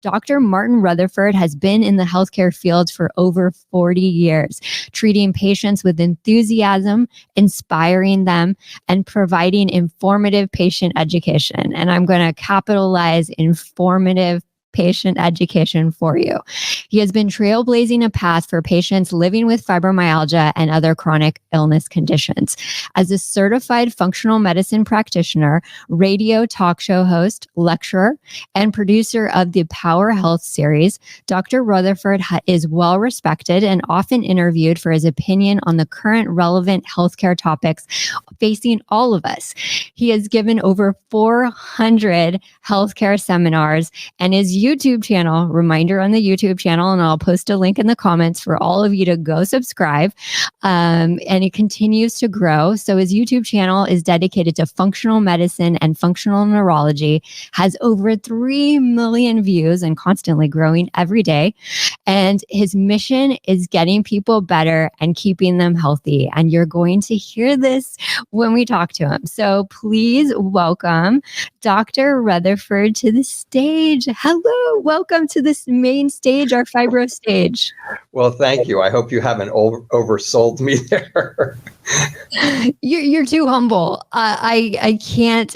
Dr. Martin Rutherford has been in the healthcare field for over 40 years, treating patients with enthusiasm, inspiring them, and providing informative patient education. And I'm going to capitalize informative patient education for you. He has been trailblazing a path for patients living with fibromyalgia and other chronic illness conditions. As a certified functional medicine practitioner, radio talk show host, lecturer, and producer of the Power Health series, Dr. Rutherford is well respected and often interviewed for his opinion on the current relevant healthcare topics facing all of us. He has given over 400 healthcare seminars, and his YouTube channel, reminder on the YouTube channel, and I'll post a link in the comments for all of you to go subscribe. And it continues to grow. So his YouTube channel is dedicated to functional medicine and functional neurology, has over 3 million views and constantly growing every day. And his mission is getting people better and keeping them healthy. And you're going to hear this when we talk to him. So please welcome Dr. Rutherford to the stage. Hello, welcome to this main stage, our fibro stage. Well, thank you. I hope you haven't oversold me there. You're too humble. I can't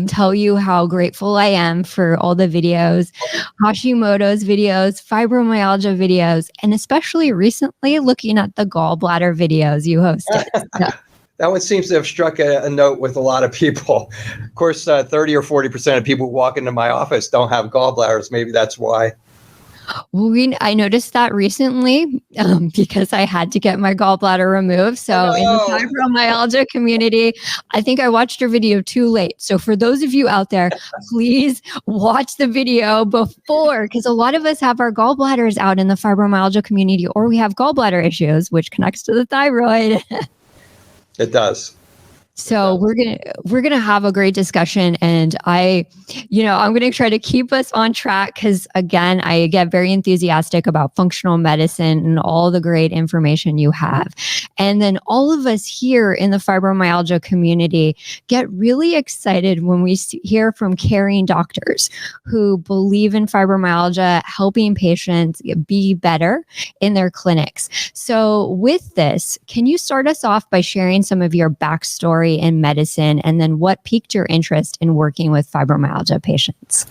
tell you how grateful I am for all the videos, Hashimoto's videos, fibromyalgia videos, and especially recently looking at the gallbladder videos you hosted. That one seems to have struck a note with a lot of people. Of course, 30 or 40% of people who walk into my office don't have gallbladders. Maybe that's why. Well, I noticed that recently because I had to get my gallbladder removed. So in the fibromyalgia community, I think I watched your video too late. So for those of you out there, please watch the video before, because a lot of us have our gallbladders out in the fibromyalgia community, or we have gallbladder issues, which connects to the thyroid. It does. So we're gonna have a great discussion, and I'm gonna try to keep us on track because, again, I get very enthusiastic about functional medicine and all the great information you have. And then all of us here in the fibromyalgia community get really excited when we hear from caring doctors who believe in fibromyalgia, helping patients be better in their clinics. So with this, can you start us off by sharing some of your backstory in medicine, and then what piqued your interest in working with fibromyalgia patients?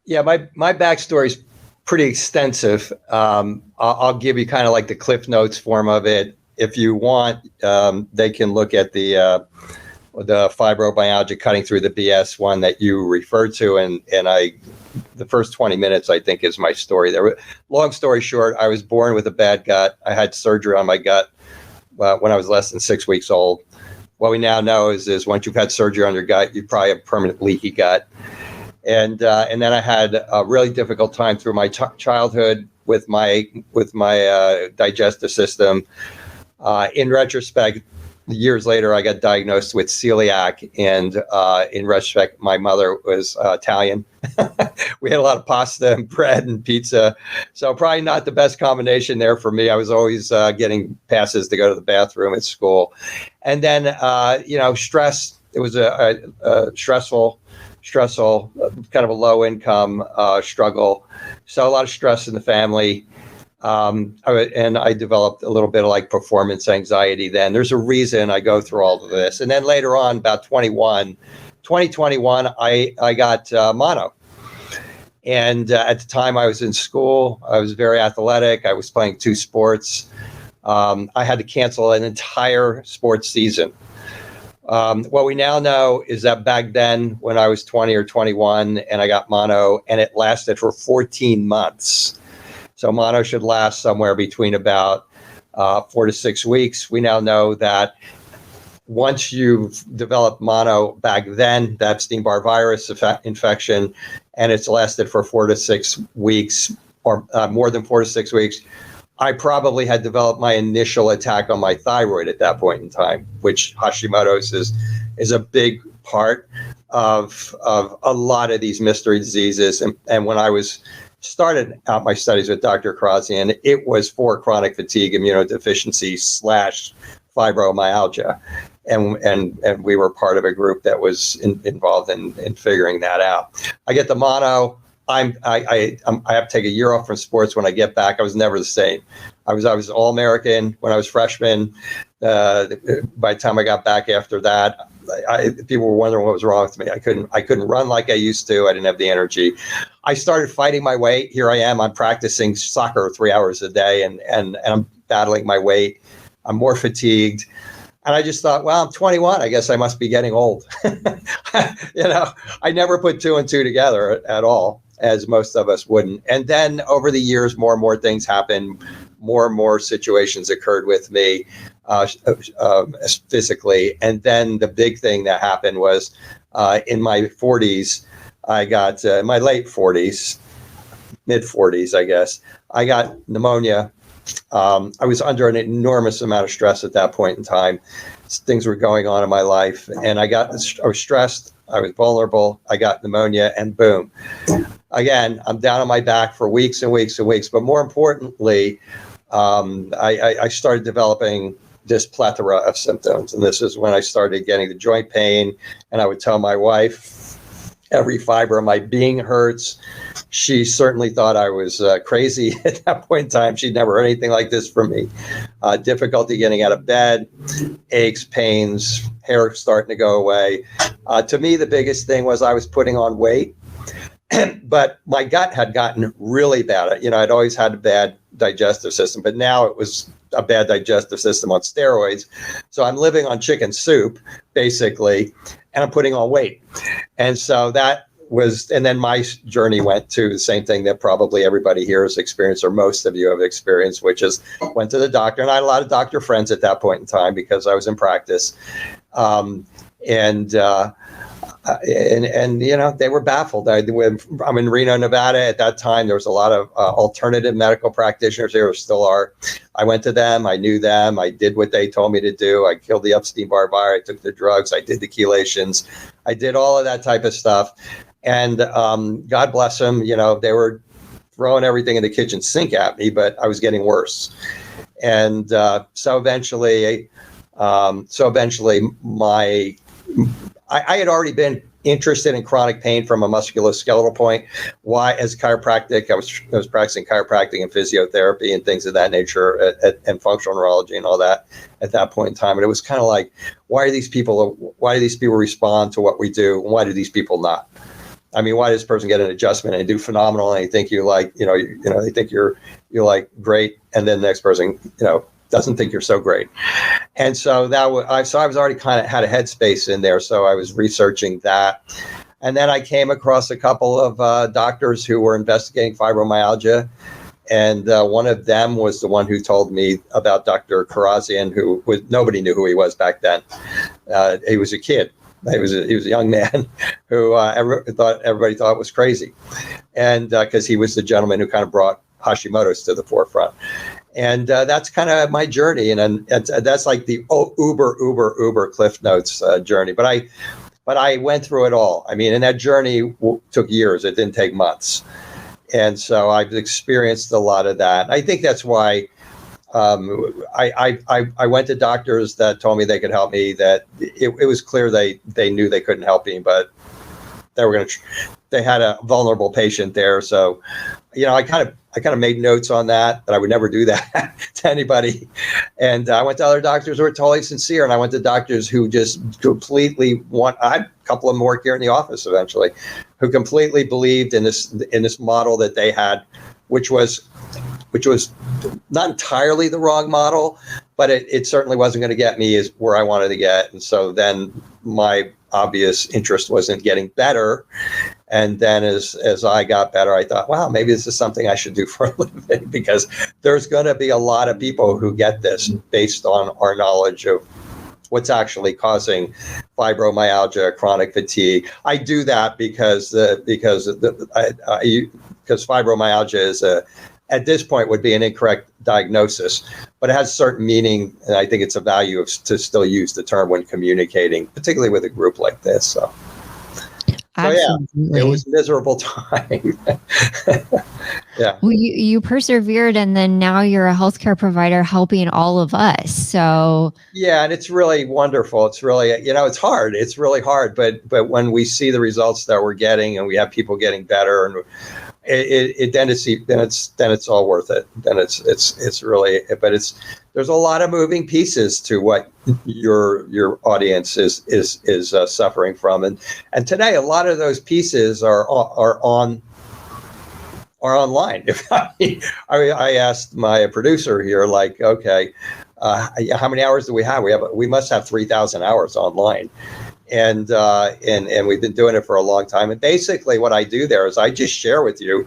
Yeah, my backstory is pretty extensive. I'll give you kind of like the Cliff Notes form of it. If you want, they can look at the fibromyalgia cutting through the BS one that you referred to, and the first 20 minutes I think is my story. Long story short, I was born with a bad gut. I had surgery on my gut when I was less than 6 weeks old. What we now know is once you've had surgery on your gut, you probably have permanent leaky gut. And then I had a really difficult time through my childhood with my digestive system. In retrospect, years later, I got diagnosed with celiac, and in retrospect, my mother was Italian. We had a lot of pasta and bread and pizza, so probably not the best combination there for me. I was always getting passes to go to the bathroom at school, and then stress. It was a stressful, kind of a low income struggle. So a lot of stress in the family. And I developed a little bit of like performance anxiety then. There's a reason I go through all of this. And then later on, about 2021, I got mono. And at the time I was in school, I was very athletic. I was playing 2 sports. I had to cancel an entire sports season. What we now know is that back then when I was 20 or 21 and I got mono, and it lasted for 14 months. So mono should last somewhere between about 4 to 6 weeks. We now know that once you've developed mono back then, the Epstein-Barr virus infection, and it's lasted for 4 to 6 weeks or more than 4 to 6 weeks, I probably had developed my initial attack on my thyroid at that point in time, which Hashimoto's is a big part of a lot of these mystery diseases. And when I started out my studies with Dr. Krasian, it was for chronic fatigue immunodeficiency / fibromyalgia. And we were part of a group that was involved in figuring that out. I get the mono. I have to take a year off from sports. When I get back, I was never the same. I was All-American when I was freshman. By the time I got back after that, people were wondering what was wrong with me. I couldn't run like I used to. I didn't have the energy. I started fighting my weight. Here I am. I'm practicing soccer 3 hours a day, and I'm battling my weight. I'm more fatigued. And I just thought, well, I'm 21. I guess I must be getting old. I never put two and two together at all, as most of us wouldn't. And then over the years, more and more things happened. More and more situations occurred with me physically. And then the big thing that happened was in my 40s, I got my late 40s, mid 40s, I guess, I got pneumonia. I was under an enormous amount of stress at that point in time. Things were going on in my life, and I was stressed. I was vulnerable. I got pneumonia, and boom. Again, I'm down on my back for weeks and weeks and weeks. But more importantly, I started developing this plethora of symptoms. And this is when I started getting the joint pain. And I would tell my wife, every fiber of my being hurts. She certainly thought I was crazy at that point in time. She'd never heard anything like this from me. Difficulty getting out of bed, aches, pains, hair starting to go away. To me, the biggest thing was I was putting on weight, but my gut had gotten really bad. I'd always had a bad digestive system, but now it was a bad digestive system on steroids. So I'm living on chicken soup, basically, and I'm putting on weight. And so and then my journey went to the same thing that probably everybody here has experienced, or most of you have experienced, which is went to the doctor. And I had a lot of doctor friends at that point in time because I was in practice. They were baffled. I'm in Reno, Nevada. At that time, there was a lot of alternative medical practitioners. There still are. I went to them. I knew them. I did what they told me to do. I killed the Epstein-Barr virus. I took the drugs. I did the chelations. I did all of that type of stuff. And God bless them. They were throwing everything in the kitchen sink at me, but I was getting worse. And so eventually, I had already been interested in chronic pain from a musculoskeletal point. Why, as chiropractic, I was practicing chiropractic and physiotherapy and things of that nature, and functional neurology and all that at that point in time. And it was kind of like, why do these people respond to what we do, and why do these people not? I mean, why does this person get an adjustment and do phenomenal, and they think they think you're like great, and then the next person, doesn't think you're so great. And so I was already kind of had a headspace in there. So I was researching that. And then I came across a couple of doctors who were investigating fibromyalgia. And one of them was the one who told me about Dr. Karazian, nobody knew who he was back then. He was a kid. He was a young man who everybody thought was crazy. And because he was the gentleman who kind of brought Hashimoto's to the forefront. And that's kind of my journey. And that's like the uber Cliff Notes journey. But I went through it all. I mean, and that journey took years. It didn't take months. And so I've experienced a lot of that. I think that's why I went to doctors that told me they could help me, that it was clear they knew they couldn't help me, but they had a vulnerable patient there. So, I kind of made notes on that I would never do that to anybody. And I went to other doctors who were totally sincere. And I went to doctors who just completely I had a couple of them work here in the office eventually, who completely believed in this model that they had, which was not entirely the wrong model, but it certainly wasn't going to get me as where I wanted to get. And so then my obvious interest was in getting better. And then as I got better, I thought, wow, maybe this is something I should do for a living, because there's going to be a lot of people who get this based on our knowledge of what's actually causing fibromyalgia, chronic fatigue. I do that because fibromyalgia is at this point would be an incorrect diagnosis, but it has certain meaning. And I think it's a value to still use the term when communicating, particularly with a group like this. So yeah, it was a miserable time. Yeah. Well, you persevered, and then now you're a healthcare provider helping all of us. So Yeah, and it's really wonderful. It's really, it's hard. It's really hard, but when we see the results that we're getting, and we have people getting better, and then it's all worth it. Then it's really, but there's a lot of moving pieces to what your audience is suffering from, and today a lot of those pieces are online. I asked my producer here, like, okay, how many hours do we have? We must have 3,000 hours online, and we've been doing it for a long time. And basically, what I do there is I just share with you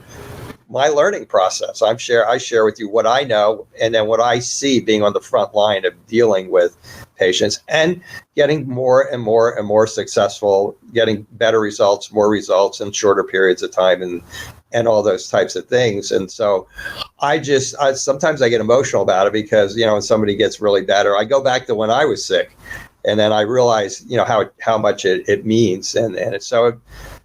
my learning process. I share with you what I know, and then what I see being on the front line of dealing with patients and getting more and more and more successful, getting better results, more results in shorter periods of time, and all those types of things. And so sometimes I get emotional about it because, when somebody gets really better, I go back to when I was sick, and then I realize, how much it means.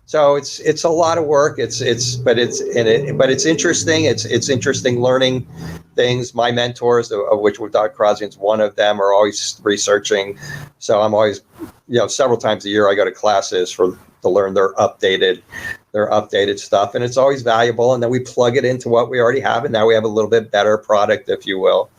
So it's a lot of work. But it's interesting. It's interesting learning things. My mentors, of which Dr. Crosby's one of them, are always researching. So I'm always, several times a year I go to classes to learn their updated stuff, and it's always valuable. And then we plug it into what we already have, and now we have a little bit better product, if you will.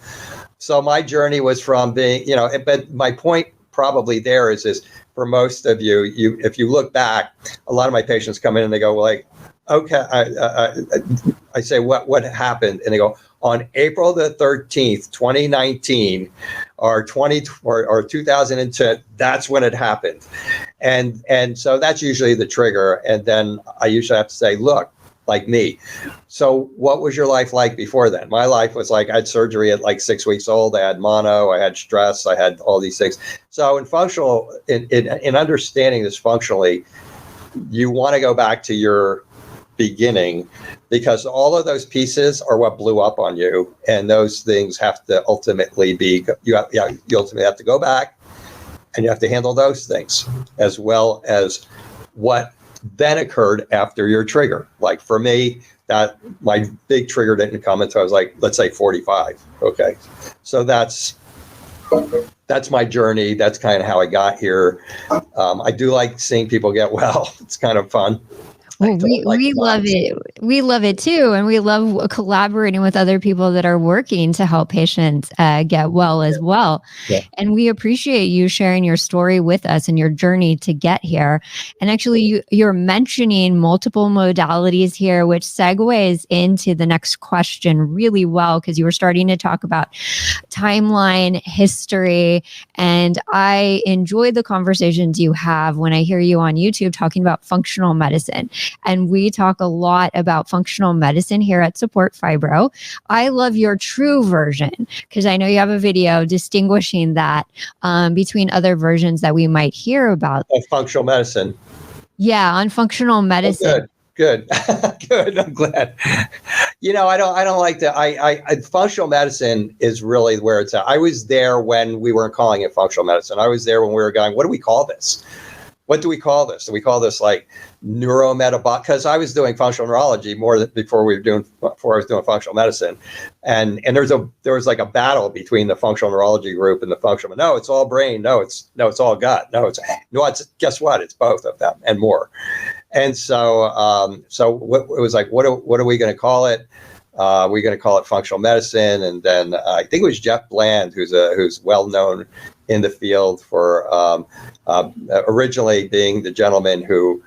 So my journey was from being, but my point probably there is for most of you, if you look back, a lot of my patients come in and they go, well, like, okay, I say, what happened? And they go, on April the 13th, 2019, or 2010, that's when it happened. And so that's usually the trigger. And then I usually have to say, look, like me. So what was your life like before then? My life was like, I had surgery at like 6 weeks old. I had mono, I had stress, I had all these things. So in understanding this functionally, you want to go back to your beginning, because all of those pieces are what blew up on you. And those things have to ultimately you ultimately have to go back, and you have to handle those things, as well as what then occurred after your trigger. Like for me, that my big trigger didn't come until I was like, let's say 45. Okay. So that's my journey. That's kind of how I got here. I do like seeing people get well. It's kind of fun. Well, we love it. We love it too. And we love collaborating with other people that are working to help patients get well as well. Yeah. And we appreciate you sharing your story with us and your journey to get here. And actually, you're mentioning multiple modalities here, which segues into the next question really well, because you were starting to talk about timeline, history. And I enjoy the conversations you have when I hear you on YouTube talking about functional medicine. And we talk a lot about functional medicine here at Support Fibro. I love your true version, because I know you have a video distinguishing that between other versions that we might hear about. Of functional medicine. Yeah, on functional medicine. Oh, good. Good. I'm glad. I don't like to, functional medicine is really where it's at. I was there when we weren't calling it functional medicine. I was there when we were going, what do we call this? What do we call this? Do we call this like neurometabolic? Because I was doing functional neurology before I was doing functional medicine, and there was like a battle between the functional neurology group and the functional. No, it's all brain. No, it's all gut. No, guess what? It's both of them and more. And so it was like, what are we going to call it? We're going to call it functional medicine. And then I think it was Jeff Bland, who's well known in the field for originally being the gentleman who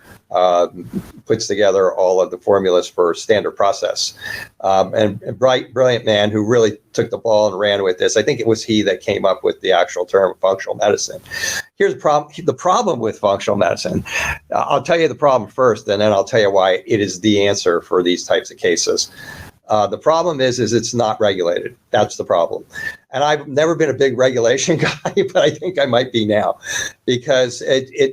puts together all of the formulas for standard process, and brilliant man who really took the ball and ran with this. I think it was he that came up with the actual term functional medicine. Here's the problem with functional medicine. I'll tell you the problem first, and then I'll tell you why it is the answer for these types of cases. The problem is it's not regulated. That's the problem. And I've never been a big regulation guy, but I think I might be now, because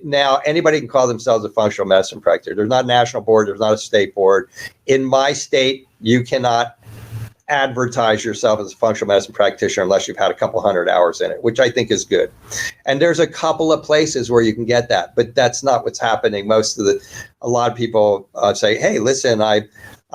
now anybody can call themselves a functional medicine practitioner. There's not a national board. There's not a state board. In my state, you cannot advertise yourself as a functional medicine practitioner unless you've had a couple hundred hours in it, which I think is good. And there's a couple of places where you can get that, but that's not what's happening. A lot of people say, hey, listen,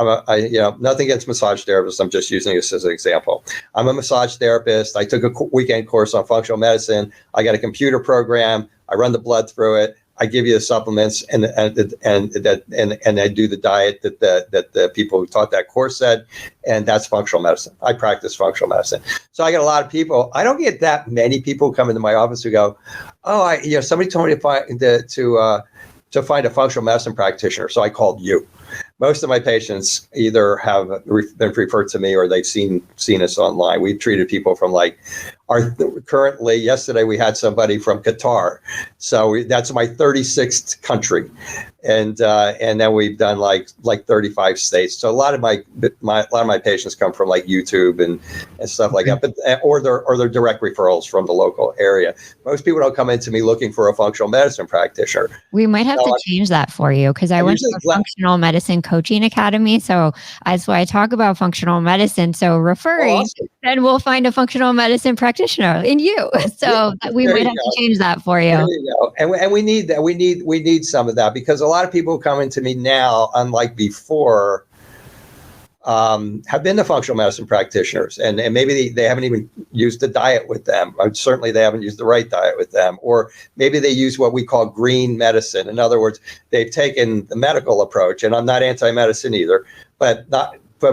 nothing against massage therapists. I'm just using this as an example. I'm a massage therapist. I took a weekend course on functional medicine. I got a computer program. I run the blood through it. I give you the supplements and I do the diet that the people who taught that course said, and that's functional medicine. I practice functional medicine. So I get a lot of people. I don't get that many people who come into my office who go, "Oh, somebody told me to find a functional medicine practitioner, so I called you." Most of my patients either have been referred to me or they've seen us online. We've treated people from currently, yesterday we had somebody from Qatar. So that's my 36th country. And then we've done like 35 states. So a lot of my patients come from like YouTube and stuff like that, but or they're direct referrals from the local area. Most people don't come into me looking for a functional medicine practitioner. We might have to change that for you, because I went to a functional medicine coaching academy. So that's why I talk about functional medicine. So referring, then we'll find a functional medicine practitioner in you. So we might have to change that for you. There you go. And we need that. We need some of that, because a lot of people who come into me now, unlike before, have been the functional medicine practitioners, and maybe they haven't even used the diet with them. Certainly they haven't used the right diet with them, or maybe they use what we call green medicine. In other words, they've taken the medical approach, and I'm not anti-medicine either, but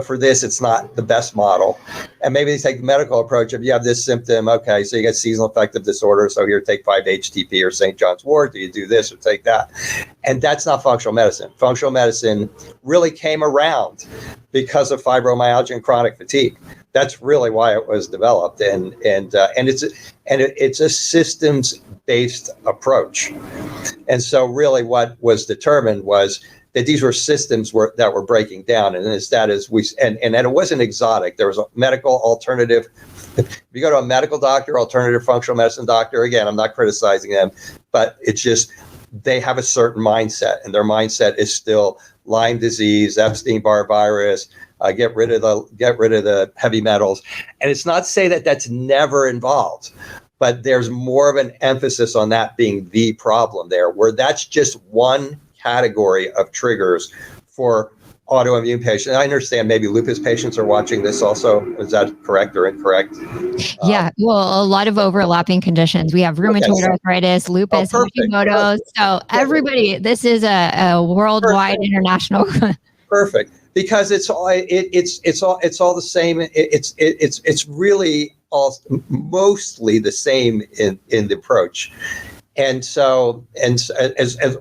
for this, it's not the best model. And maybe they take the medical approach of, you have this symptom, okay, so you got seasonal affective disorder, so here, take 5-HTP or St. John's wort, do you do this or take that? And that's not functional medicine. Functional medicine really came around because of fibromyalgia and chronic fatigue. That's really why it was developed, and it's a systems-based approach. And so really what was determined was that these were systems that were breaking down, and it wasn't exotic. There was a medical alternative. If you go to a medical doctor, alternative functional medicine doctor, again, I'm not criticizing them, but it's just they have a certain mindset, and their mindset is still Lyme disease, Epstein-Barr virus, get rid of the heavy metals. And it's not to say that that's never involved, but there's more of an emphasis on that being the problem there, where that's just one category of triggers for autoimmune patients. I understand maybe lupus patients are watching this also. Is that correct or incorrect? Yeah, well, a lot of overlapping conditions. We have rheumatoid arthritis, lupus, Hashimoto's. So everybody, this is a worldwide, international. Perfect, because it's all the same. It's really all mostly the same in the approach. And so, as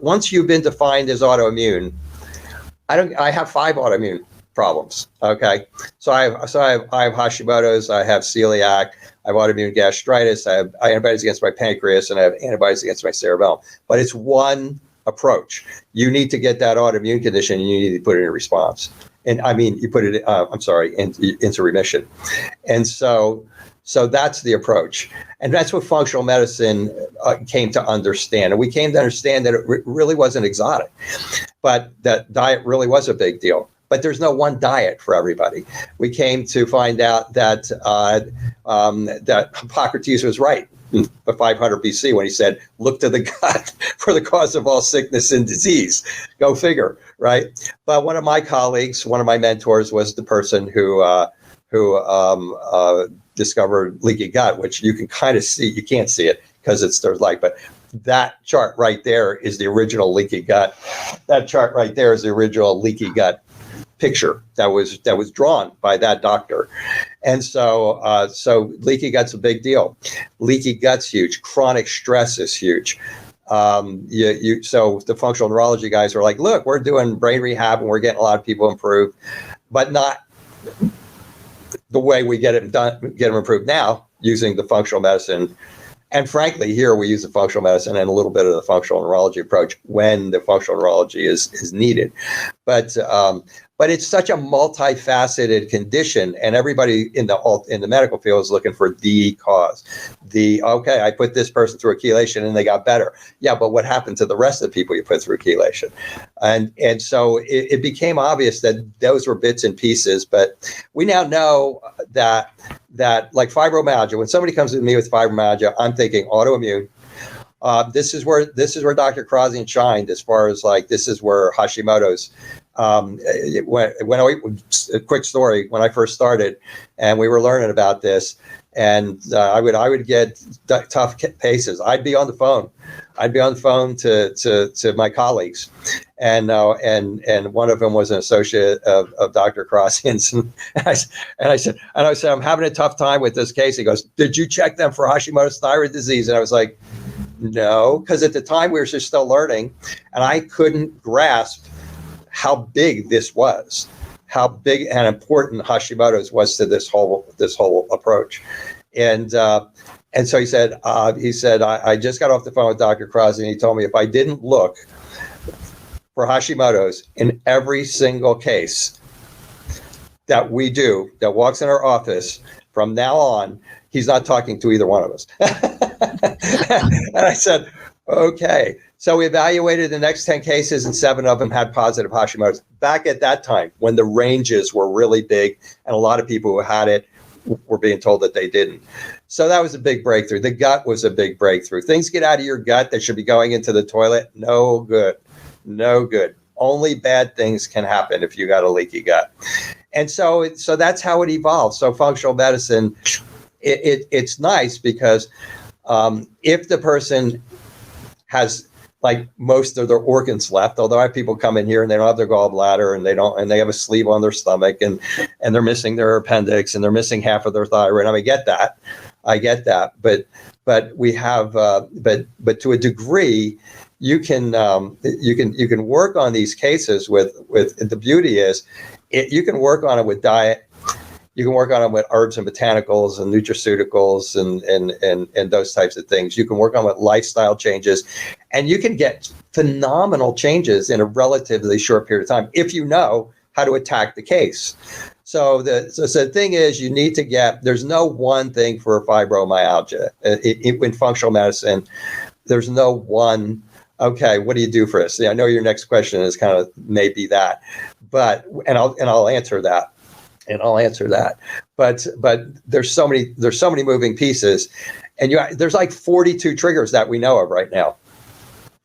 once you've been defined as autoimmune, I have 5 autoimmune problems. Okay, so I have Hashimoto's, I have celiac, I have autoimmune gastritis, I have antibodies against my pancreas, and I have antibodies against my cerebellum. But it's one approach. You need to get that autoimmune condition, and you need to put it in response. And I mean, you put it, into remission. And so that's the approach. And that's what functional medicine came to understand. And we came to understand that it really wasn't exotic, but that diet really was a big deal. But there's no one diet for everybody. We came to find out that Hippocrates was right in 500 BC when he said, look to the gut for the cause of all sickness and disease. Go figure, right? But one of my colleagues, one of my mentors, was the person who discovered leaky gut, which you can kind of see. You can't see it because there's light, but that chart right there is the original leaky gut. That chart right there is the original leaky gut picture that was drawn by that doctor. And so leaky gut's a big deal. Leaky gut's huge. Chronic stress is huge. So the functional neurology guys are like, look, we're doing brain rehab and we're getting a lot of people improved, but not the way we get them improved now, using the functional medicine. And frankly, here we use the functional medicine and a little bit of the functional neurology approach when the functional neurology is needed. But it's such a multifaceted condition, and everybody in the medical field is looking for the cause. Okay, I put this person through a chelation and they got better. Yeah, but what happened to the rest of the people you put through chelation? And so it became obvious that those were bits and pieces. But we now know that like fibromyalgia, when somebody comes to me with fibromyalgia, I'm thinking autoimmune. This is where Dr. Krasnian shined, as far as like, this is where Hashimoto's A quick story, when I first started and we were learning about this, and I would get tough cases. I'd be on the phone to my colleagues, and one of them was an associate of Dr. Crossins, and I said, I'm having a tough time with this case. He goes, "Did you check them for Hashimoto's thyroid disease?" And I was like, "No," because at the time we were just still learning, and I couldn't grasp how big this was, how big and important Hashimoto's was to this whole approach. And so he said, I just got off the phone with Dr. Crosby, and he told me if I didn't look for Hashimoto's in every single case that we do, that walks in our office, from now on, he's not talking to either one of us. And I said, okay. So we evaluated the next 10 cases, and 7 of them had positive Hashimoto's. Back at that time, when the ranges were really big, and a lot of people who had it were being told that they didn't. So that was a big breakthrough. The gut was a big breakthrough. Things get out of your gut that should be going into the toilet. No good. No good. Only bad things can happen if you got a leaky gut. And so that's how it evolved. So functional medicine, it's nice because if the person has like most of their organs left, although I have people come in here and they don't have their gallbladder, and they have a sleeve on their stomach, and they're missing their appendix, and they're missing half of their thyroid. I mean, I get that, but we have, but to a degree, you can work on these cases with the beauty is you can work on it with diet. You can work on it with herbs and botanicals and nutraceuticals and those types of things. You can work on it with lifestyle changes, and you can get phenomenal changes in a relatively short period of time if you know how to attack the case. So the thing is, you need to there's no one thing for fibromyalgia. In functional medicine, there's no one, okay, what do you do for us? I know your next question is kind of maybe that, but I'll answer that. But there's so many moving pieces, and there's like 42 triggers that we know of right now.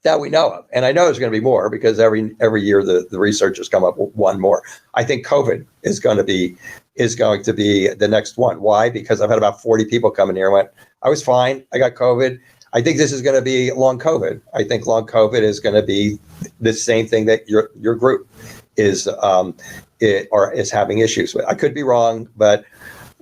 And I know there's going to be more because every year the researchers come up with one more. I think COVID is going to be the next one. Why? Because I've had about 40 people come in here and went, I was fine, I got COVID. I think this is going to be long COVID. I think long COVID is going to be the same thing that your group is having issues with. I could be wrong, but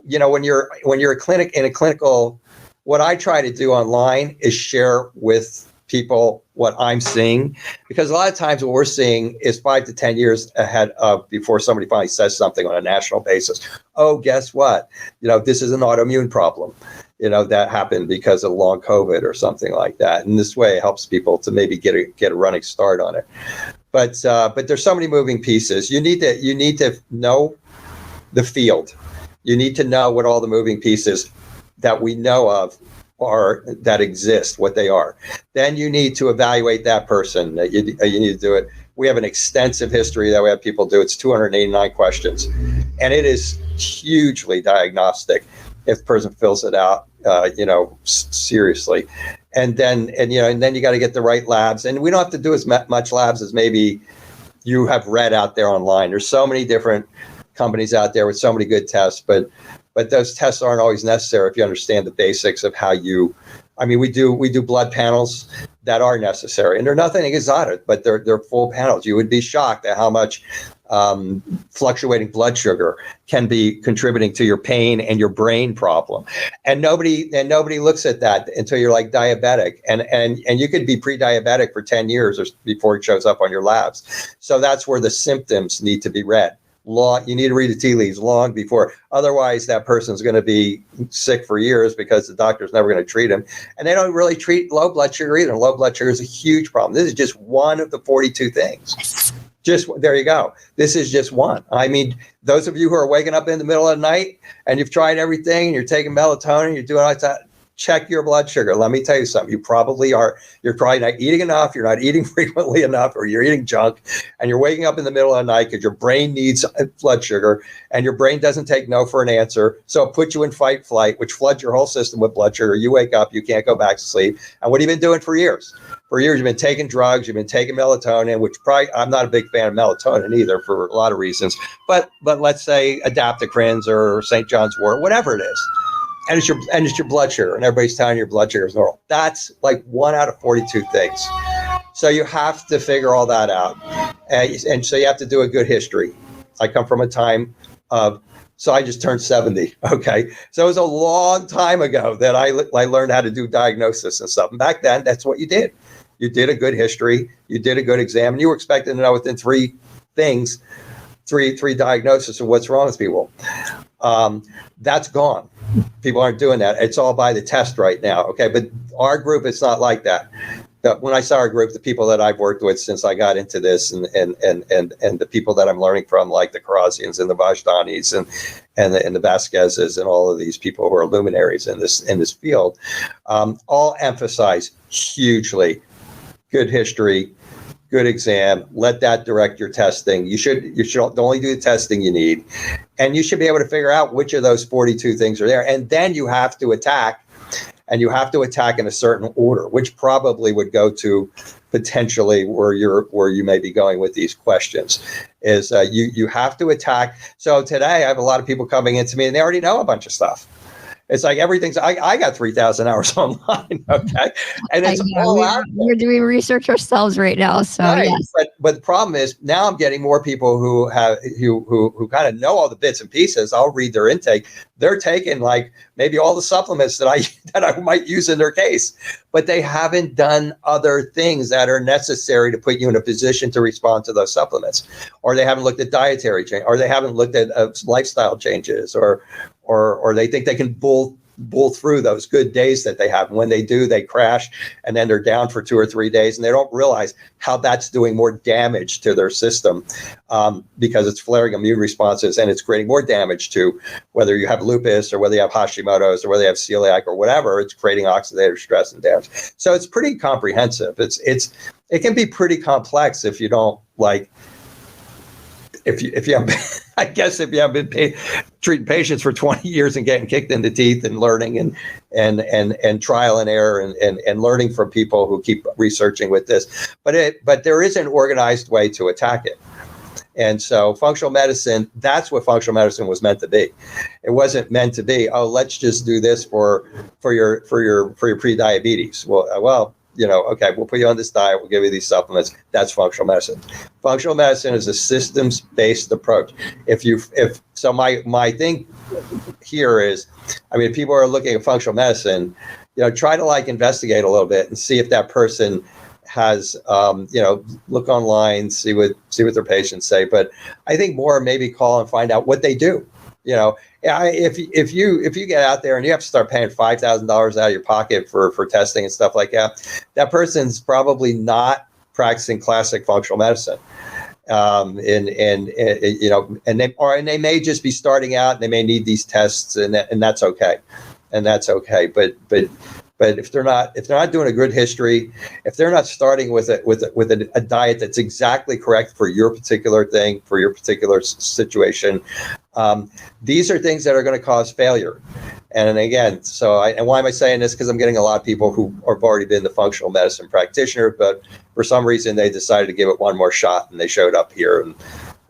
when you're in a clinical, what I try to do online is share with people what I'm seeing, because a lot of times what we're seeing is 5 to 10 years ahead of before somebody finally says something on a national basis. Oh, guess what? This is an autoimmune problem. That happened because of long COVID or something like that. And this way it helps people to maybe get a running start on it. But there's so many moving pieces. You need to know the field. You need to know what all the moving pieces that we know of are, that exist, what they are. Then you need to evaluate that person. You need to do it. We have an extensive history that we have people do. It's 289 questions, and it is hugely diagnostic if the person fills it out, seriously. And then you got to get the right labs, and we don't have to do as much labs as maybe you have read out there online. There's so many different companies out there with so many good tests, but those tests aren't always necessary if you understand the basics of how we do blood panels that are necessary, and they're nothing exotic, but they're full panels. You would be shocked at how much fluctuating blood sugar can be contributing to your pain and your brain problem. And nobody looks at that until you're like diabetic, and you could be pre-diabetic for 10 years or before it shows up on your labs. So that's where the symptoms need to be read. You need to read the tea leaves long before. Otherwise, that person's going to be sick for years because the doctor's never going to treat him. And they don't really treat low blood sugar either. Low blood sugar is a huge problem. This is just one of the 42 things. There you go. This is just one. I mean, those of you who are waking up in the middle of the night and you've tried everything and you're taking melatonin, you're doing all that, check your blood sugar. Let me tell you something. You're probably not eating enough. You're not eating frequently enough, or you're eating junk, and you're waking up in the middle of the night because your brain needs blood sugar, and your brain doesn't take no for an answer. So it puts you in fight flight, which floods your whole system with blood sugar. You wake up, you can't go back to sleep. And what have you been doing for years? For years, you've been taking drugs, you've been taking melatonin, which probably, I'm not a big fan of melatonin either for a lot of reasons, but let's say adaptocrines or St. John's wort, whatever it is. And it's your blood sugar, and everybody's telling you your blood sugar is normal. That's like 1 out of 42 things. So you have to figure all that out. And so you have to do a good history. I come from a time so I just turned 70. Okay. So it was a long time ago that I learned how to do diagnosis and stuff. And back then, that's what you did. You did a good history. You did a good exam, and you were expected to know within three diagnoses of what's wrong with people. That's gone. People aren't doing that. It's all by the test right now. Okay. But our group, it's not like that. When I saw our group, the people that I've worked with since I got into this, and the people that I'm learning from, like the Karazians and the Vajdanis and the Vasquezes and all of these people who are luminaries in this field, all emphasize hugely good history, good exam. Let that direct your testing. You should only do the testing you need, and you should be able to figure out which of those 42 things are there, and then you have to attack. And you have to attack in a certain order, which probably would go to potentially where you may be going with these questions. Is you have to attack. So today I have a lot of people coming into me, and they already know a bunch of stuff. It's like everything's. I got 3,000 hours online, okay, and it's all out. We're doing research ourselves right now, so right. Yes. But the problem is now I'm getting more people who kind of know all the bits and pieces. I'll read their intake. They're taking like maybe all the supplements that I might use in their case, but they haven't done other things that are necessary to put you in a position to respond to those supplements, or they haven't looked at dietary change, or they haven't looked at lifestyle changes, or they think they can bull through those good days that they have. And when they do, they crash, and then they're down for 2 or 3 days, and they don't realize how that's doing more damage to their system because it's flaring immune responses, and it's creating more damage to whether you have lupus or whether you have Hashimoto's or whether you have celiac or whatever. It's creating oxidative stress and damage. So it's pretty comprehensive. It can be pretty complex if you don't like. If you have, I guess if you have been treating patients for 20 years and getting kicked in the teeth and learning and trial and error and learning from people who keep researching with this, but there is an organized way to attack it. And so functional medicine, that's what functional medicine was meant to be. It wasn't meant to be, oh, let's just do this for your pre-diabetes. Well, okay, we'll put you on this diet, we'll give you these supplements. That's functional medicine. Functional medicine is a systems-based approach. So my thing here is, if people are looking at functional medicine, try to investigate a little bit and see if that person has, look online, see what their patients say. But I think more maybe call and find out what they do. If you get out there and you have to start paying $5,000 out of your pocket for testing and stuff like that person's probably not practicing classic functional medicine. And they may just be starting out, and they may need these tests, and that's okay. But if they're not doing a good history, if they're not starting with a diet that's exactly correct for your particular thing, for your particular situation, these are things that are going to cause failure. And again, and why am I saying this? Because I'm getting a lot of people who have already been the functional medicine practitioner, but for some reason they decided to give it one more shot, and they showed up here,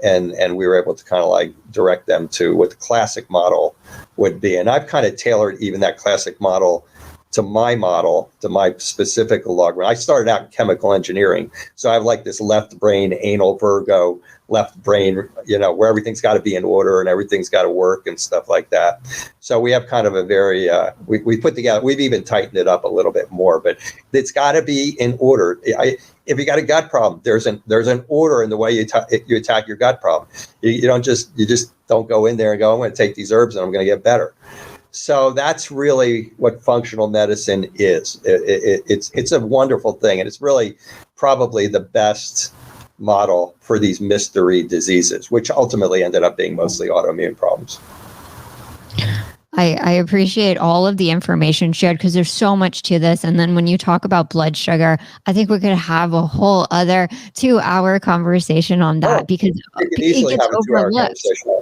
and we were able to kind of direct them to what the classic model would be. And I've kind of tailored even that classic model to my specific log. I started out in chemical engineering, so I have this left brain, anal Virgo, left brain, where everything's got to be in order and everything's got to work and stuff like that. So we have kind of a very, we put together, we've even tightened it up a little bit more, but it's got to be in order. If you got a gut problem, there's an order in the way you attack your gut problem. You just don't go in there and go, I'm going to take these herbs and I'm going to get better. So that's really what functional medicine is. It's a wonderful thing, and it's really probably the best model for these mystery diseases, which ultimately ended up being mostly autoimmune problems. I appreciate all of the information shared because there's so much to this. And then when you talk about blood sugar, I think we could have a whole other 2-hour conversation on that because we could it easily gets have a 2-hour overlooked. conversation.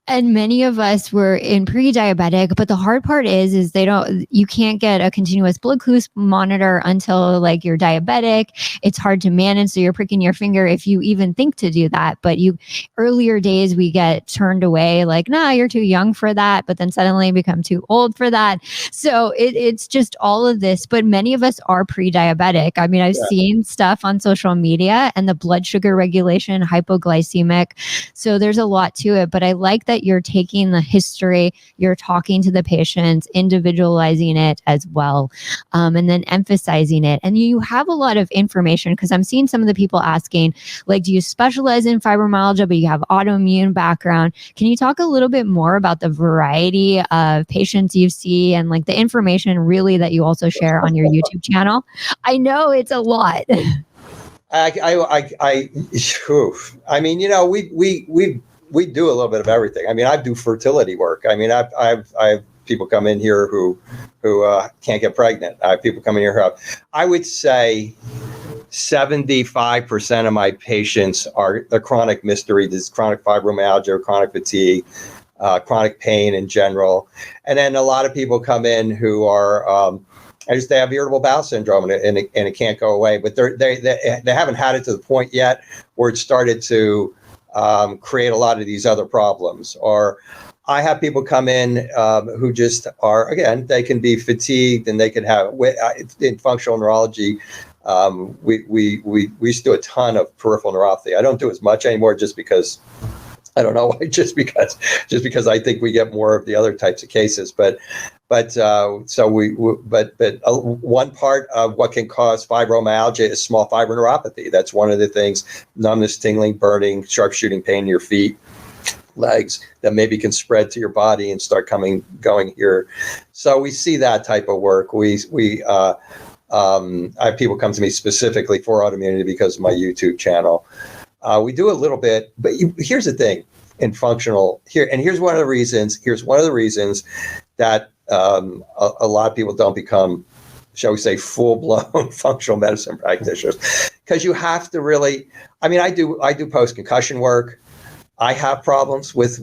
And many of us were in pre-diabetic, but the hard part is you can't get a continuous blood glucose monitor until like you're diabetic. It's hard to manage. So you're pricking your finger if you even think to do that. But earlier days, we get turned away like, nah, you're too young for that. But then suddenly become too old for that. So it's just all of this. But many of us are pre-diabetic. I mean, I've seen stuff on social media and the blood sugar regulation, hypoglycemic. So there's a lot to it. But I like that you're taking the history, you're talking to the patients, individualizing it as well, and then emphasizing it. And you have a lot of information because I'm seeing some of the people asking, like, do you specialize in fibromyalgia, but you have autoimmune background? Can you talk a little bit more about the variety of patients you see and like the information really that you also share on your YouTube channel? I know it's a lot. I mean, you know, we do a little bit of everything. I mean, I do fertility work. I mean, I've people come in here who can't get pregnant. I have people come in here I would say 75% of my patients are a chronic mystery. This chronic fibromyalgia, chronic fatigue, chronic pain in general. And then a lot of people come in who are, they have irritable bowel syndrome and it can't go away, but they haven't had it to the point yet where it started to create a lot of these other problems. Or I have people come in who just are, again, they can be fatigued and they can have, in functional neurology, we used to do a ton of peripheral neuropathy. I don't do as much anymore just because, I don't know why, just because I think we get more of the other types of cases. But one part of what can cause fibromyalgia is small fiber neuropathy. That's one of the things: numbness, tingling, burning, sharp shooting pain in your feet, legs, that maybe can spread to your body and start going here. So we see that type of work. I have people come to me specifically for autoimmunity because of my YouTube channel. We do a little bit, but here's the thing in functional here, and here's one of the reasons that a lot of people don't become, shall we say, full-blown functional medicine practitioners, because you have to really, I mean, I do post-concussion work. I have problems with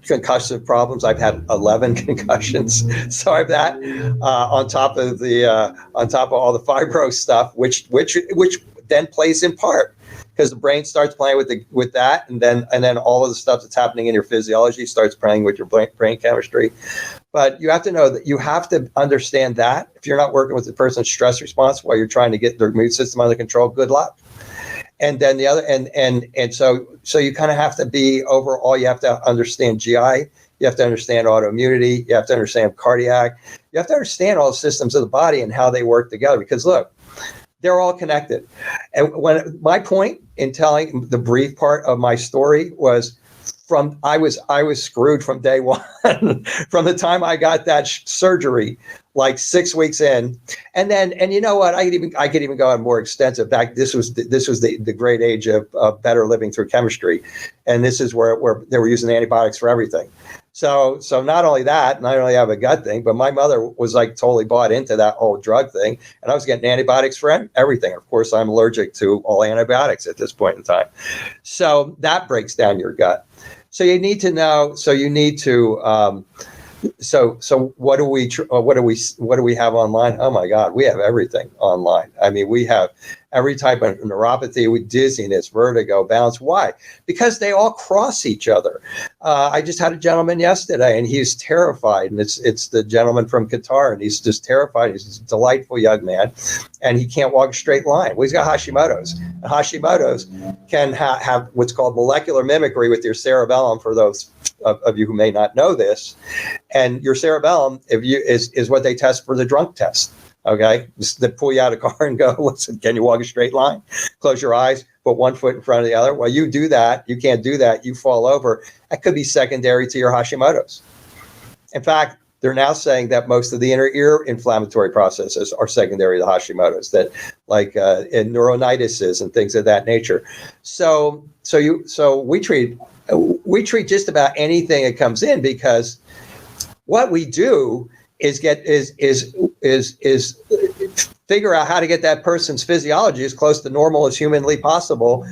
concussive problems. I've had 11 concussions, so I've that on top of all the fibro stuff, which then plays in part because the brain starts playing with that, and then all of the stuff that's happening in your physiology starts playing with your brain chemistry. But you have to know that you have to understand that if you're not working with the person's stress response while you're trying to get their immune system under control, good luck. And then the other, and so you kind of have to be overall, you have to understand GI, you have to understand autoimmunity, you have to understand cardiac, you have to understand all the systems of the body and how they work together, because look, they're all connected. And when my point in telling the brief part of my story was I was screwed from day one, from the time I got that surgery, like 6 weeks in, and you know what? I could even go on more extensive. Back, this was the great age of better living through chemistry, and this is where they were using antibiotics for everything. So not only that, not only have a gut thing, but my mother was like totally bought into that whole drug thing, and I was getting antibiotics for everything. Of course, I'm allergic to all antibiotics at this point in time. So that breaks down your gut. So you need to know. So you need to. So what do we have online? Oh my God, we have everything online. I mean, we have every type of neuropathy, with dizziness, vertigo, balance. Why? Because they all cross each other. I just had a gentleman yesterday, and he's terrified. And it's the gentleman from Qatar, and he's just terrified. He's a delightful young man, and he can't walk a straight line. Well, he's got Hashimoto's. And Hashimoto's can have what's called molecular mimicry with your cerebellum. For those of you who may not know this, and your cerebellum is what they test for the drunk test. Okay, they pull you out of the car and go, listen, can you walk a straight line? Close your eyes, put one foot in front of the other. Well, you do that, you can't do that, you fall over. That could be secondary to your Hashimoto's. In fact, they're now saying that most of the inner ear inflammatory processes are secondary to Hashimoto's, that like in neuronitis and things of that nature. So we treat just about anything that comes in, because what we do is figure out how to get that person's physiology as close to normal as humanly possible,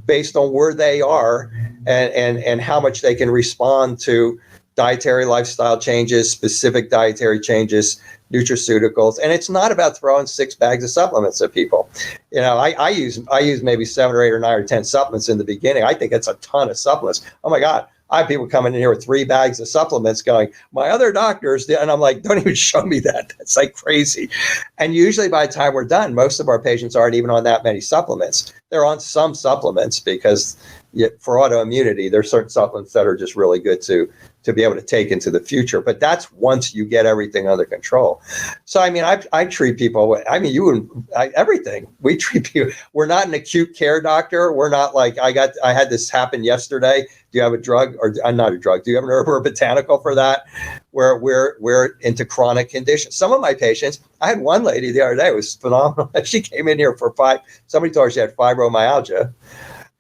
based on where they are and how much they can respond to dietary lifestyle changes, specific dietary changes, nutraceuticals. And it's not about throwing 6 bags of supplements at people. I use maybe 7 or 8 or 9 or 10 supplements in the beginning. I think it's a ton of supplements. Oh my God. I have people coming in here with 3 bags of supplements going, my other doctors, and I'm like, don't even show me that. That's like crazy. And usually by the time we're done, most of our patients aren't even on that many supplements. They're on some supplements because for autoimmunity, there's certain supplements that are just really good to be able to take into the future. But that's once you get everything under control. So, I mean, I treat people, everything. We treat people. We're not an acute care doctor. We're not like, I had this happen yesterday. Do you have a drug or not a drug? Do you have an herb or a botanical for that? Where we're into chronic conditions. Some of my patients, I had one lady the other day, it was phenomenal. She came in here somebody told her she had fibromyalgia.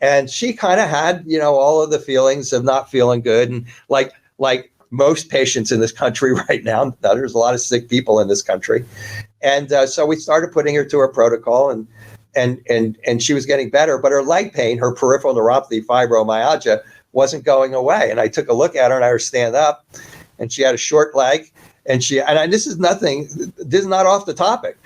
And she kind of had, all of the feelings of not feeling good. And like most patients in this country right now, there's a lot of sick people in this country. And so we started putting her to her protocol and she was getting better, but her leg pain, her peripheral neuropathy, fibromyalgia wasn't going away. And I took a look at her and I had her stand up and she had a short leg and this is not off the topic.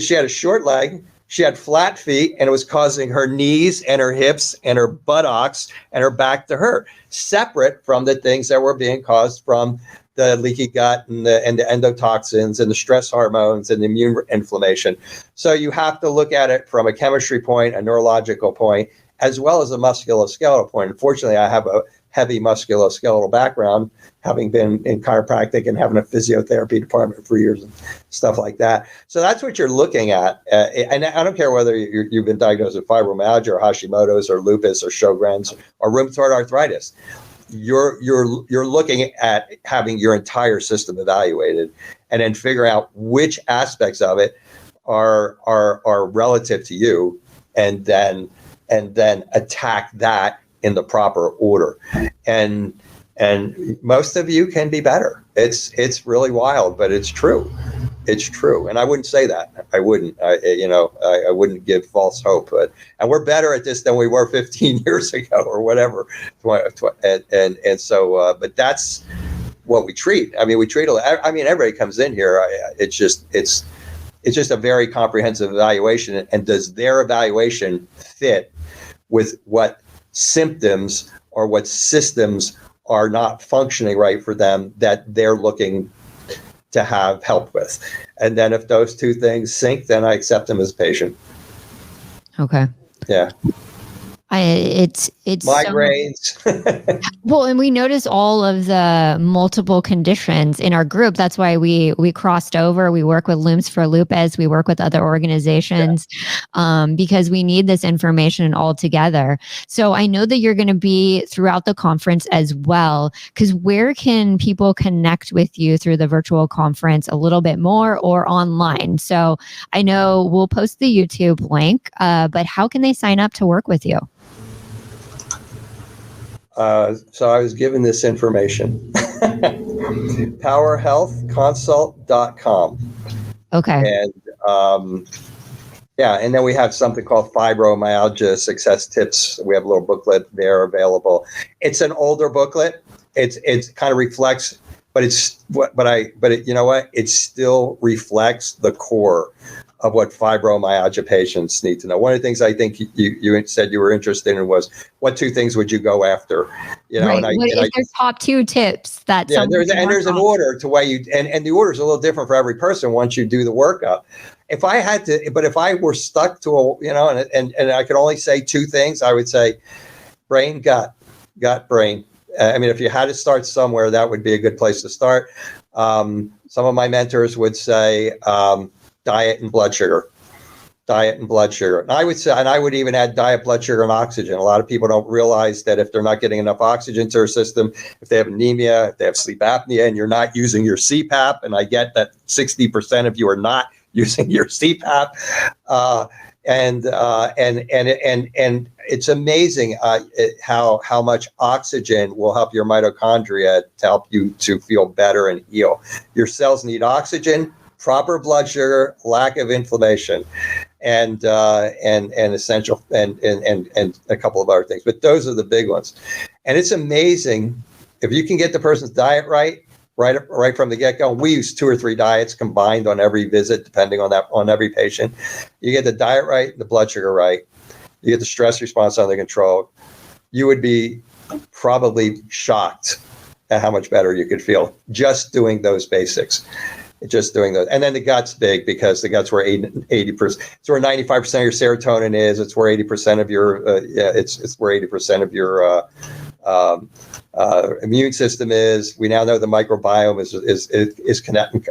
She had a short leg. She had flat feet and it was causing her knees and her hips and her buttocks and her back to hurt, separate from the things that were being caused from the leaky gut and the endotoxins and the stress hormones and the immune inflammation. So you have to look at it from a chemistry point, a neurological point, as well as a musculoskeletal point. Unfortunately, I have a heavy musculoskeletal background, having been in chiropractic and having a physiotherapy department for years and stuff like that. So that's what you're looking at. And I don't care whether you've been diagnosed with fibromyalgia or Hashimoto's or lupus or Sjogren's or rheumatoid arthritis. You're looking at having your entire system evaluated and then figure out which aspects of it are relative to you, and then attack that in the proper order. And most of you can be better. It's really wild, but it's true. It's true. And I wouldn't say that. I wouldn't. I wouldn't give false hope. And we're better at this than we were 15 years ago or whatever. And so, but that's what we treat. I mean, everybody comes in here. It's just a very comprehensive evaluation. And does their evaluation fit with what symptoms or what systems are not functioning right for them that they're looking to have help with? And then if those two things sync, then I accept them as a patient. Okay. Yeah. It's migraines. Well, and we notice all of the multiple conditions in our group. That's why we crossed over. We work with Looms for Lupus. We work with other organizations because we need this information all together. So I know that you're going to be throughout the conference as well, because where can people connect with you through the virtual conference a little bit more or online? So I know we'll post the YouTube link, but how can they sign up to work with you? So I was given this information. powerhealthconsult.com. Okay. And and then we have something called Fibromyalgia Success Tips. We have a little booklet there available. It's an older booklet. It kind of reflects, but it still reflects the core of what fibromyalgia patients need to know. One of the things I think you said you were interested in was, what 2 things would you go after? Right. What is their top 2 tips that? Yeah, there's an order to why you, and the order is a little different for every person once you do the workup. If I were stuck to and I could only say 2 things, I would say brain, gut, brain. I mean, if you had to start somewhere, that would be a good place to start. Some of my mentors would say, diet and blood sugar. And I would say, and I would even add diet, blood sugar, and oxygen. A lot of people don't realize that if they're not getting enough oxygen to their system, if they have anemia, if they have sleep apnea, and you're not using your CPAP, and I get that 60% of you are not using your CPAP, And it's amazing how much oxygen will help your mitochondria to help you to feel better and heal. Your cells need oxygen, proper blood sugar, lack of inflammation, and essential and a couple of other things. But those are the big ones. And it's amazing if you can get the person's diet right from the get-go. We use 2 or 3 diets combined on every visit, depending on every patient. You get the diet right, the blood sugar right, you get the stress response under control. You would be probably shocked at how much better you could feel just doing those basics. Just doing those. And then the gut's big, because the gut's where 80%, it's where 95% of your serotonin is. It's where 80% of your, it's where 80% of your immune system is. We now know the microbiome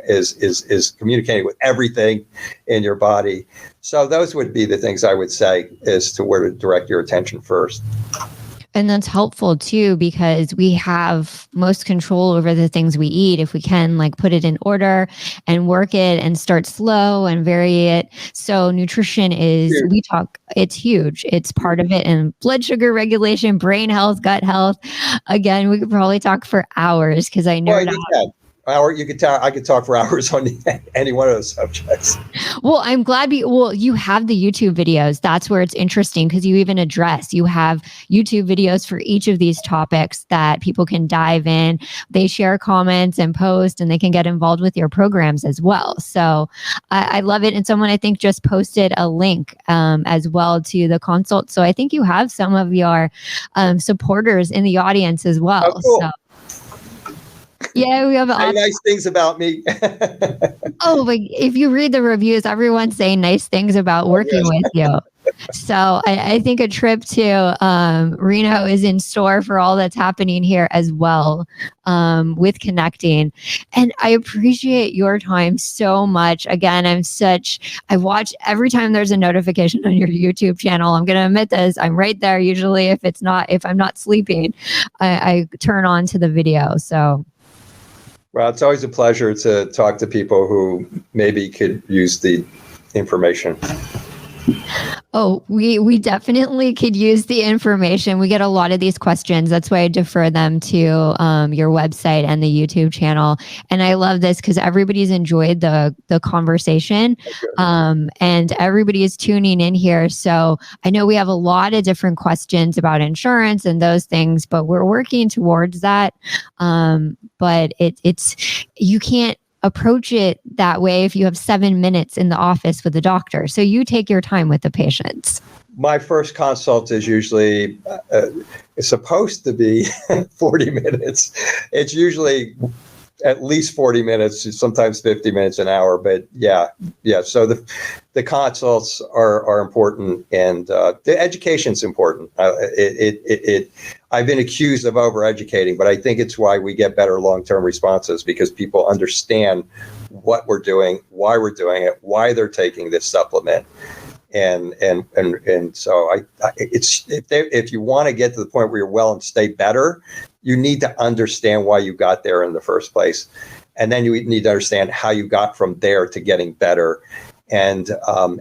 is communicating with everything in your body. So those would be the things I would say as to where to direct your attention first. And that's helpful too, because we have most control over the things we eat. If we can put it in order and work it and start slow and vary it. So nutrition is, huge. It's huge. It's part of it. And blood sugar regulation, brain health, gut health. Again, we could probably talk for hours, because I know I could talk for hours on any one of those subjects. Well, I'm glad you have the YouTube videos. That's where it's interesting, because you have YouTube videos for each of these topics that people can dive in. They share comments and post, and they can get involved with your programs as well. So I love it. And someone, I think, just posted a link as well to the consult. So I think you have some of your supporters in the audience as well. Oh, cool. So yeah, we have nice things about me. Oh, but if you read the reviews, everyone's saying nice things about working with you. So I think a trip to Reno is in store for all that's happening here as well, with connecting. And I appreciate your time so much. Again, I watch every time there's a notification on your YouTube channel. I'm going to admit this. I'm right there. Usually if I'm not sleeping, I turn on to the video. So. Well, it's always a pleasure to talk to people who maybe could use the information. Oh, we definitely could use the information. We get a lot of these questions. That's why I defer them to your website and the YouTube channel. And I love this because everybody's enjoyed the conversation, and everybody is tuning in here. So I know we have a lot of different questions about insurance and those things, but we're working towards that. But you can't approach it that way if you have 7 minutes in the office with the doctor. So you take your time with the patients. My first consult is usually it's supposed to be 40 minutes. It's usually at least 40 minutes, sometimes 50 minutes, an hour. But yeah. So the consults are important, and the education's important. I've been accused of overeducating, but I think it's why we get better long-term responses, because people understand what we're doing, why we're doing it, why they're taking this supplement. And so if you want to get to the point where you're well and stay better, you need to understand why you got there in the first place. And then you need to understand how you got from there to getting better. And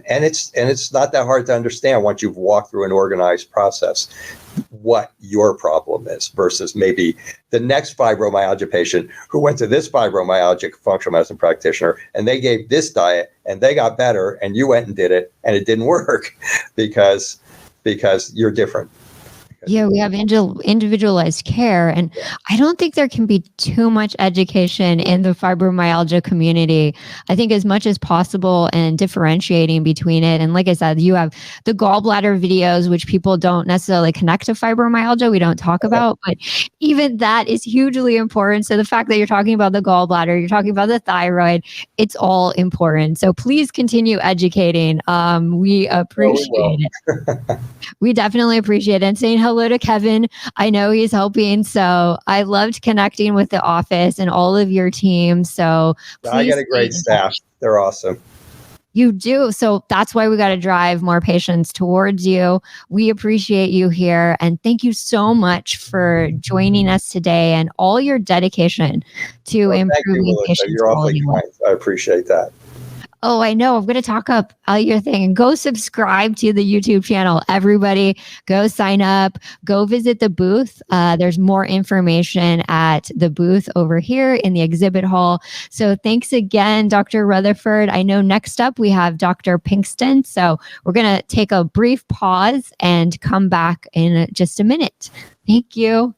it's not that hard to understand once you've walked through an organized process what your problem is versus maybe the next fibromyalgia patient who went to this fibromyalgia functional medicine practitioner and they gave this diet and they got better, and you went and did it and it didn't work because you're different. Yeah, we have individualized care, and I don't think there can be too much education in the fibromyalgia community. I think as much as possible and differentiating between it. And like I said, you have the gallbladder videos, which people don't necessarily connect to fibromyalgia. We don't talk about, but even that is hugely important. So the fact that you're talking about the gallbladder, you're talking about the thyroid, it's all important. So please continue educating. We appreciate it. We definitely appreciate it. And saying hello to Kevin. I know he's helping. So I loved connecting with the office and all of your team. So I got a great staff. They're awesome. You do. So that's why we got to drive more patients towards you. We appreciate you here. And thank you so much for joining us today and all your dedication to improving patient quality. You're awfully kind. I appreciate that. Oh, I know. I'm going to talk up your thing and go subscribe to the YouTube channel. Everybody go sign up, go visit the booth. There's more information at the booth over here in the exhibit hall. So thanks again, Dr. Rutherford. I know next up we have Dr. Pinkston. So we're going to take a brief pause and come back in just a minute. Thank you.